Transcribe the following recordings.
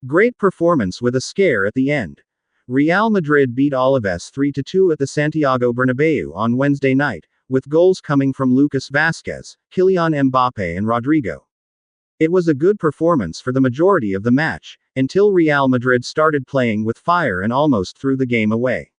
Great performance with a scare at the end. Real Madrid beat Alaves 3-2 at the Santiago Bernabeu on Wednesday night, with goals coming from Lucas Vázquez, Kylian Mbappé and Rodrigo. It was a good performance for the majority of the match, until Real Madrid started playing with fire and almost threw the game away.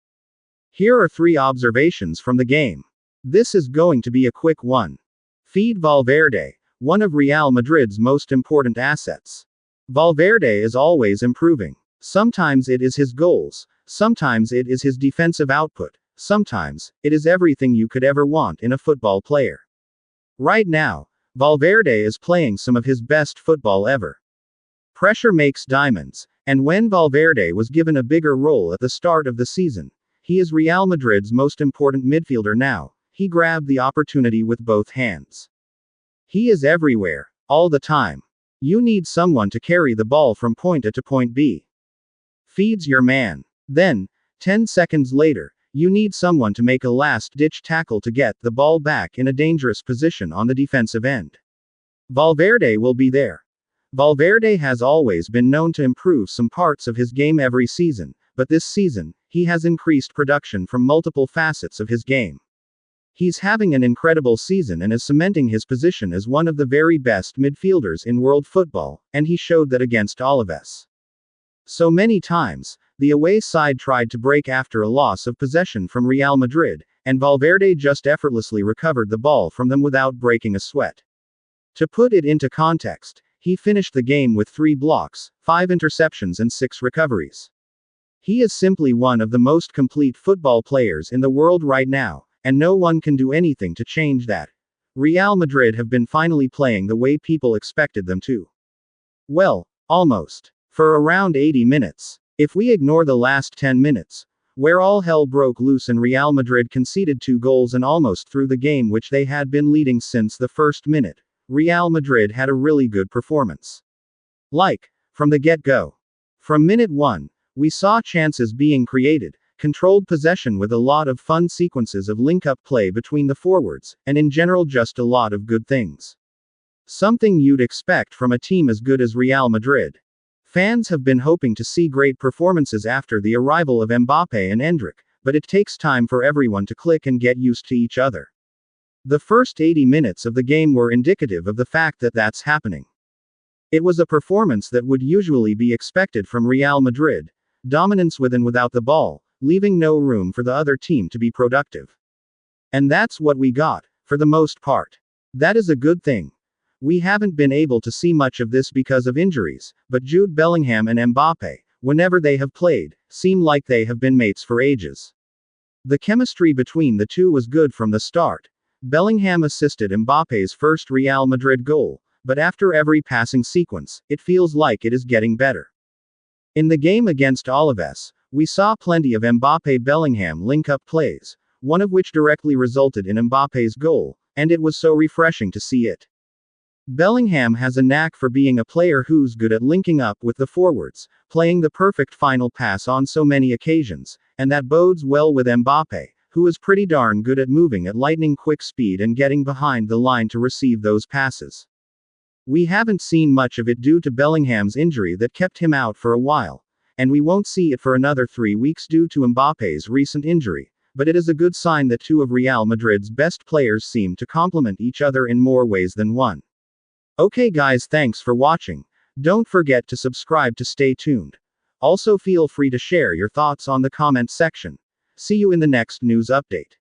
Here are 3 observations from the game. This is going to be a quick one. Feed Valverde, one of Real Madrid's most important assets. Valverde is always improving. Sometimes it is his goals, sometimes it is his defensive output, sometimes it is everything you could ever want in a football player. Right now, Valverde is playing some of his best football ever. Pressure makes diamonds, and when Valverde was given a bigger role at the start of the season, he is Real Madrid's most important midfielder now. He grabbed the opportunity with both hands. He is everywhere, all the time. You need someone to carry the ball from point A to point B. Feeds your man. Then, 10 seconds later, you need someone to make a last-ditch tackle to get the ball back in a dangerous position on the defensive end. Valverde will be there. Valverde has always been known to improve some parts of his game every season, but this season, he has increased production from multiple facets of his game. He's having an incredible season and is cementing his position as one of the very best midfielders in world football, and he showed that against Alaves. So many times, the away side tried to break after a loss of possession from Real Madrid, and Valverde just effortlessly recovered the ball from them without breaking a sweat. To put it into context, he finished the game with 3 blocks, 5 interceptions and 6 recoveries. He is simply one of the most complete football players in the world right now, and no one can do anything to change that. Real Madrid have been finally playing the way people expected them to. Well, almost. For around 80 minutes. If we ignore the last 10 minutes, where all hell broke loose and Real Madrid conceded 2 goals and almost threw the game which they had been leading since the first minute, Real Madrid had a really good performance. From the get-go. From minute 1, we saw chances being created, controlled possession with a lot of fun sequences of link-up play between the forwards, and in general just a lot of good things. Something you'd expect from a team as good as Real Madrid. Fans have been hoping to see great performances after the arrival of Mbappé and Endrick, but it takes time for everyone to click and get used to each other. The first 80 minutes of the game were indicative of the fact that that's happening. It was a performance that would usually be expected from Real Madrid, dominance with and without the ball, leaving no room for the other team to be productive. And that's what we got, for the most part. That is a good thing. We haven't been able to see much of this because of injuries, but Jude Bellingham and Mbappé, whenever they have played, seem like they have been mates for ages. The chemistry between the two was good from the start. Bellingham assisted Mbappé's first Real Madrid goal, but after every passing sequence, it feels like it is getting better. In the game against Alaves, we saw plenty of Mbappé-Bellingham link-up plays, one of which directly resulted in Mbappé's goal, and it was so refreshing to see it. Bellingham has a knack for being a player who's good at linking up with the forwards, playing the perfect final pass on so many occasions, and that bodes well with Mbappé, who is pretty darn good at moving at lightning-quick speed and getting behind the line to receive those passes. We haven't seen much of it due to Bellingham's injury that kept him out for a while, and we won't see it for another 3 weeks due to Mbappé's recent injury, but it is a good sign that 2 of Real Madrid's best players seem to complement each other in more ways than one. Okay guys, thanks for watching. Don't forget to subscribe to stay tuned. Also feel free to share your thoughts on the comment section. See you in the next news update.